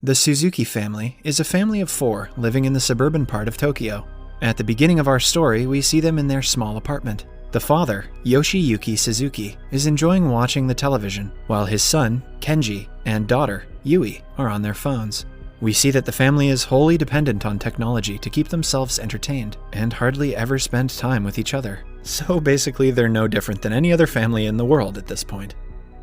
The Suzuki family is a family of 4 living in the suburban part of Tokyo. At the beginning of our story, we see them in their small apartment. The father, Yoshiyuki Suzuki, is enjoying watching the television, while his son, Kenji, and daughter, Yui, are on their phones. We see that the family is wholly dependent on technology to keep themselves entertained, and hardly ever spend time with each other. So basically, they're no different than any other family in the world at this point.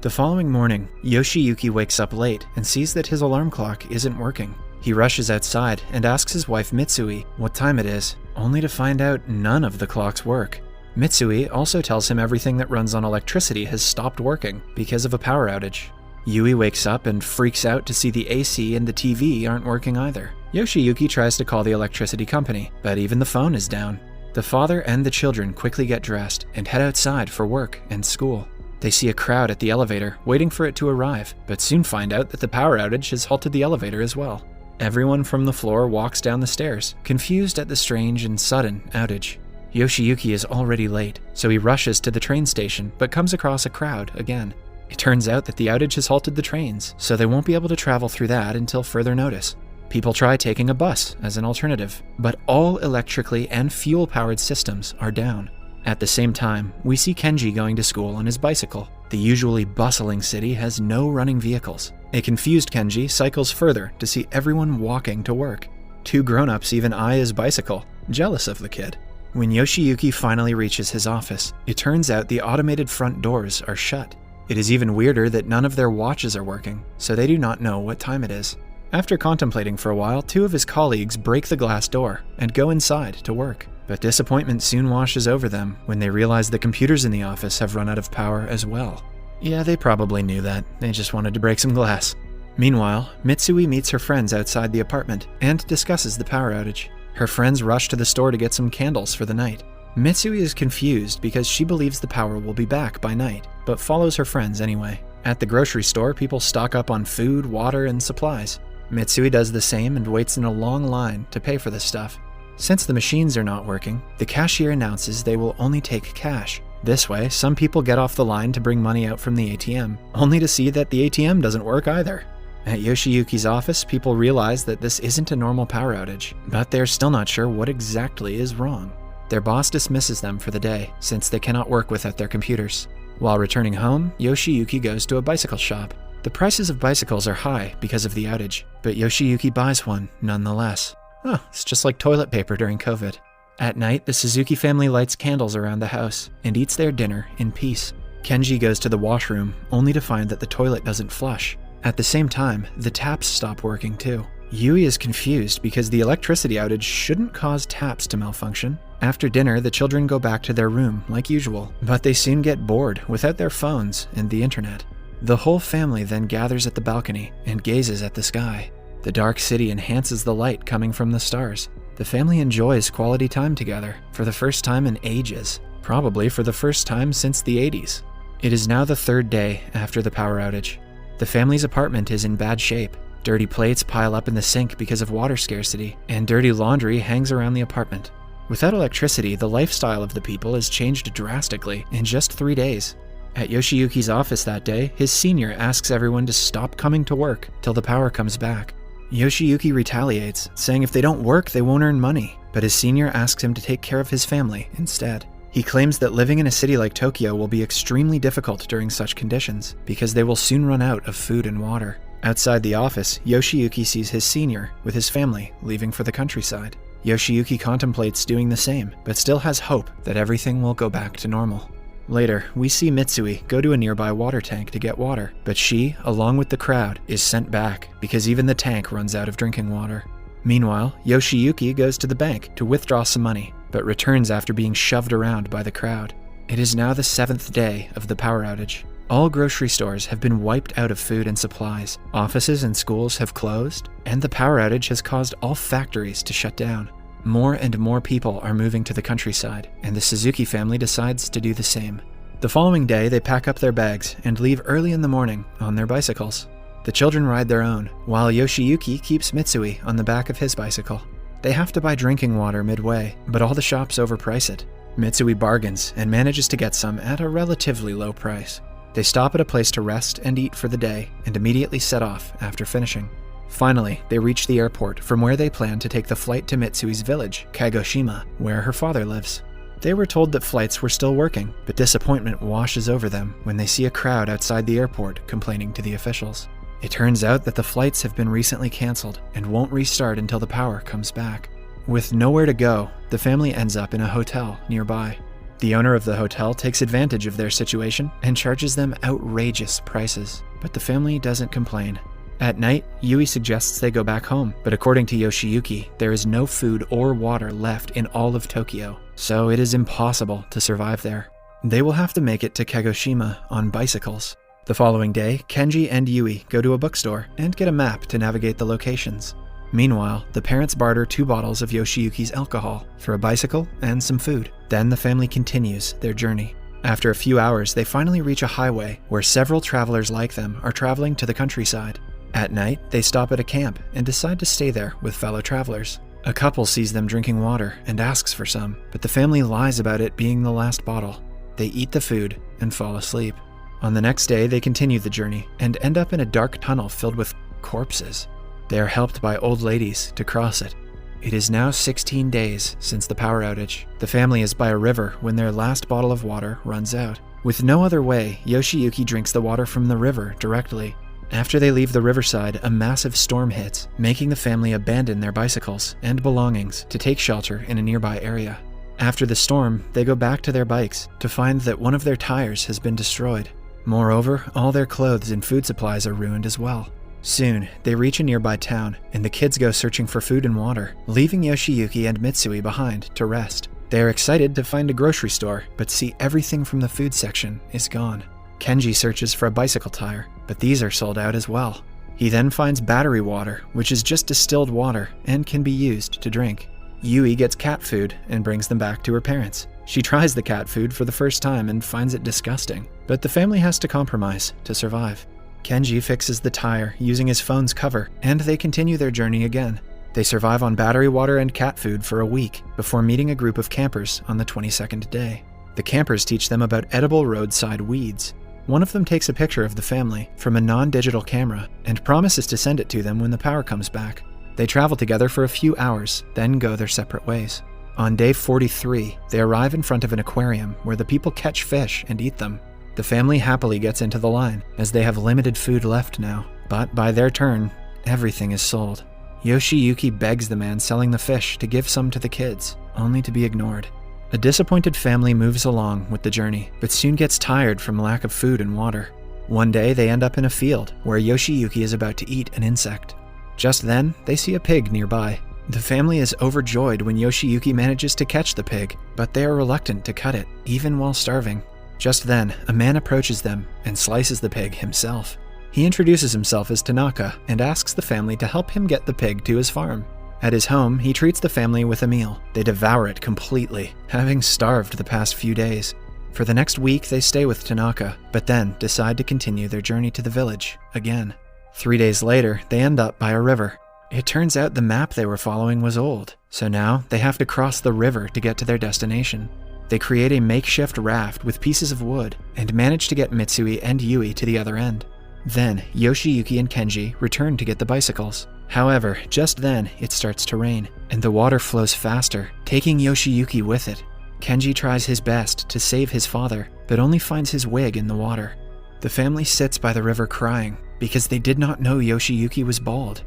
The following morning, Yoshiyuki wakes up late and sees that his alarm clock isn't working. He rushes outside and asks his wife Mitsui what time it is, only to find out none of the clocks work. Mitsui also tells him everything that runs on electricity has stopped working because of a power outage. Yui wakes up and freaks out to see the AC and the TV aren't working either. Yoshiyuki tries to call the electricity company, but even the phone is down. The father and the children quickly get dressed and head outside for work and school. They see a crowd at the elevator waiting for it to arrive, but soon find out that the power outage has halted the elevator as well. Everyone from the floor walks down the stairs, confused at the strange and sudden outage. Yoshiyuki is already late, so he rushes to the train station but comes across a crowd again. It turns out that the outage has halted the trains, so they won't be able to travel through that until further notice. People try taking a bus as an alternative, but all electrically and fuel-powered systems are down. At the same time, we see Kenji going to school on his bicycle. The usually bustling city has no running vehicles. A confused Kenji cycles further to see everyone walking to work. 2 grown-ups even eye his bicycle, jealous of the kid. When Yoshiyuki finally reaches his office, it turns out the automated front doors are shut. It is even weirder that none of their watches are working, so they do not know what time it is. After contemplating for a while, 2 of his colleagues break the glass door and go inside to work. But disappointment soon washes over them when they realize the computers in the office have run out of power as well. Yeah, they probably knew that. They just wanted to break some glass. Meanwhile, Mitsui meets her friends outside the apartment and discusses the power outage. Her friends rush to the store to get some candles for the night. Mitsui is confused because she believes the power will be back by night, but follows her friends anyway. At the grocery store, people stock up on food, water, and supplies. Mitsui does the same and waits in a long line to pay for the stuff. Since the machines are not working, the cashier announces they will only take cash. This way, some people get off the line to bring money out from the ATM, only to see that the ATM doesn't work either. At Yoshiyuki's office, people realize that this isn't a normal power outage, but they're still not sure what exactly is wrong. Their boss dismisses them for the day, since they cannot work without their computers. While returning home, Yoshiyuki goes to a bicycle shop. The prices of bicycles are high because of the outage, but Yoshiyuki buys one nonetheless. Oh, it's just like toilet paper during COVID. At night, the Suzuki family lights candles around the house and eats their dinner in peace. Kenji goes to the washroom, only to find that the toilet doesn't flush. At the same time, the taps stop working too. Yui is confused because the electricity outage shouldn't cause taps to malfunction. After dinner, the children go back to their room like usual, but they soon get bored without their phones and the internet. The whole family then gathers at the balcony and gazes at the sky. The dark city enhances the light coming from the stars. The family enjoys quality time together for the first time in ages, probably for the first time since the 80s. It is now the 3rd day after the power outage. The family's apartment is in bad shape. Dirty plates pile up in the sink because of water scarcity, and dirty laundry hangs around the apartment. Without electricity, the lifestyle of the people has changed drastically in just 3 days. At Yoshiyuki's office that day, his senior asks everyone to stop coming to work till the power comes back. Yoshiyuki retaliates, saying if they don't work, they won't earn money, but his senior asks him to take care of his family instead. He claims that living in a city like Tokyo will be extremely difficult during such conditions, because they will soon run out of food and water. Outside the office, Yoshiyuki sees his senior, with his family, leaving for the countryside. Yoshiyuki contemplates doing the same, but still has hope that everything will go back to normal. Later, we see Mitsui go to a nearby water tank to get water, but she, along with the crowd, is sent back because even the tank runs out of drinking water. Meanwhile, Yoshiyuki goes to the bank to withdraw some money, but returns after being shoved around by the crowd. It is now the 7th day of the power outage. All grocery stores have been wiped out of food and supplies, offices and schools have closed, and the power outage has caused all factories to shut down. More and more people are moving to the countryside, and the Suzuki family decides to do the same. The following day, they pack up their bags and leave early in the morning on their bicycles. The children ride their own, while Yoshiyuki keeps Mitsui on the back of his bicycle. They have to buy drinking water midway, but all the shops overprice it. Mitsui bargains and manages to get some at a relatively low price. They stop at a place to rest and eat for the day and immediately set off after finishing. Finally, they reach the airport from where they plan to take the flight to Mitsui's village, Kagoshima, where her father lives. They were told that flights were still working, but disappointment washes over them when they see a crowd outside the airport complaining to the officials. It turns out that the flights have been recently canceled and won't restart until the power comes back. With nowhere to go, the family ends up in a hotel nearby. The owner of the hotel takes advantage of their situation and charges them outrageous prices, but the family doesn't complain. At night, Yui suggests they go back home, but according to Yoshiyuki, there is no food or water left in all of Tokyo, so it is impossible to survive there. They will have to make it to Kagoshima on bicycles. The following day, Kenji and Yui go to a bookstore and get a map to navigate the locations. Meanwhile, the parents barter 2 bottles of Yoshiyuki's alcohol for a bicycle and some food. Then the family continues their journey. After a few hours, they finally reach a highway where several travelers like them are traveling to the countryside. At night, they stop at a camp and decide to stay there with fellow travelers. A couple sees them drinking water and asks for some, but the family lies about it being the last bottle. They eat the food and fall asleep. On the next day, they continue the journey and end up in a dark tunnel filled with corpses. They are helped by old ladies to cross it. It is now 16 days since the power outage. The family is by a river when their last bottle of water runs out. With no other way, Yoshiyuki drinks the water from the river directly. After they leave the riverside, a massive storm hits, making the family abandon their bicycles and belongings to take shelter in a nearby area. After the storm, they go back to their bikes to find that one of their tires has been destroyed. Moreover, all their clothes and food supplies are ruined as well. Soon, they reach a nearby town, and the kids go searching for food and water, leaving Yoshiyuki and Mitsui behind to rest. They are excited to find a grocery store, but see everything from the food section is gone. Kenji searches for a bicycle tire, but these are sold out as well. He then finds battery water, which is just distilled water and can be used to drink. Yui gets cat food and brings them back to her parents. She tries the cat food for the first time and finds it disgusting, but the family has to compromise to survive. Kenji fixes the tire using his phone's cover, and they continue their journey again. They survive on battery water and cat food for a week before meeting a group of campers on the 22nd day. The campers teach them about edible roadside weeds. One of them takes a picture of the family from a non-digital camera and promises to send it to them when the power comes back. They travel together for a few hours, then go their separate ways. On day 43, they arrive in front of an aquarium where the people catch fish and eat them. The family happily gets into the line, as they have limited food left now. But by their turn, everything is sold. Yoshiyuki begs the man selling the fish to give some to the kids, only to be ignored. A disappointed family moves along with the journey, but soon gets tired from lack of food and water. One day, they end up in a field where Yoshiyuki is about to eat an insect. Just then, they see a pig nearby. The family is overjoyed when Yoshiyuki manages to catch the pig, but they are reluctant to cut it, even while starving. Just then, a man approaches them and slices the pig himself. He introduces himself as Tanaka and asks the family to help him get the pig to his farm. At his home, he treats the family with a meal. They devour it completely, having starved the past few days. For the next week, they stay with Tanaka, but then decide to continue their journey to the village again. 3 days later, they end up by a river. It turns out the map they were following was old, so now they have to cross the river to get to their destination. They create a makeshift raft with pieces of wood and manage to get Mitsui and Yui to the other end. Then, Yoshiyuki and Kenji return to get the bicycles. However, just then, it starts to rain, and the water flows faster, taking Yoshiyuki with it. Kenji tries his best to save his father, but only finds his wig in the water. The family sits by the river crying, because they did not know Yoshiyuki was bald.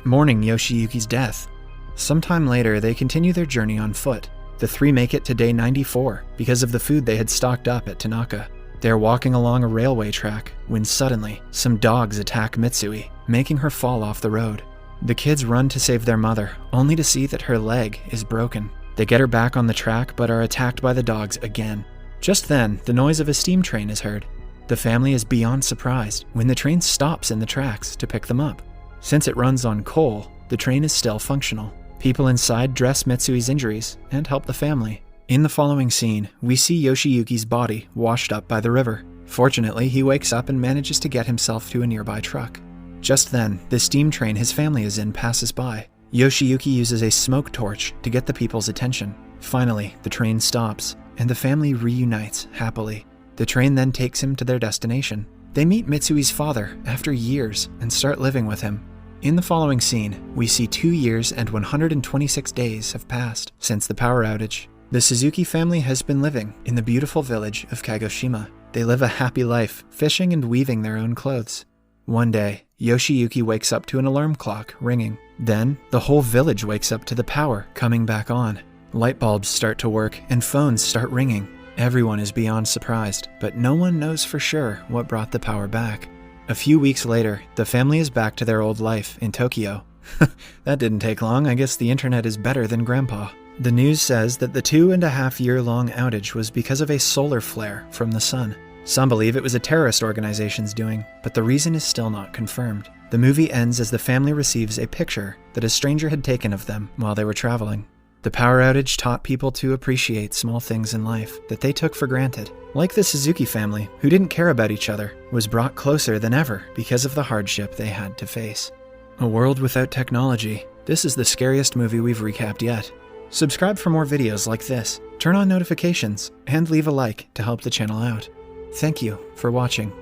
Mourning Yoshiyuki's death. Sometime later, they continue their journey on foot. The 3 make it to day 94 because of the food they had stocked up at Tanaka. They are walking along a railway track when suddenly, some dogs attack Mitsui, making her fall off the road. The kids run to save their mother, only to see that her leg is broken. They get her back on the track but are attacked by the dogs again. Just then, the noise of a steam train is heard. The family is beyond surprised when the train stops in the tracks to pick them up. Since it runs on coal, the train is still functional. People inside dress Mitsui's injuries and help the family. In the following scene, we see Yoshiyuki's body washed up by the river. Fortunately, he wakes up and manages to get himself to a nearby truck. Just then, the steam train his family is in passes by. Yoshiyuki uses a smoke torch to get the people's attention. Finally, the train stops, and the family reunites happily. The train then takes him to their destination. They meet Mitsui's father after years and start living with him. In the following scene, we see 2 years and 126 days have passed since the power outage. The Suzuki family has been living in the beautiful village of Kagoshima. They live a happy life, fishing and weaving their own clothes. One day, Yoshiyuki wakes up to an alarm clock ringing. Then, the whole village wakes up to the power coming back on. Light bulbs start to work and phones start ringing. Everyone is beyond surprised, but no one knows for sure what brought the power back. A few weeks later, the family is back to their old life in Tokyo. That didn't take long. I guess the internet is better than Grandpa. The news says that the 2.5-year-long outage was because of a solar flare from the sun. Some believe it was a terrorist organization's doing, but the reason is still not confirmed. The movie ends as the family receives a picture that a stranger had taken of them while they were traveling. The power outage taught people to appreciate small things in life that they took for granted. Like the Suzuki family, who didn't care about each other, was brought closer than ever because of the hardship they had to face. A world without technology. This is the scariest movie we've recapped yet. Subscribe for more videos like this, turn on notifications, and leave a like to help the channel out. Thank you for watching.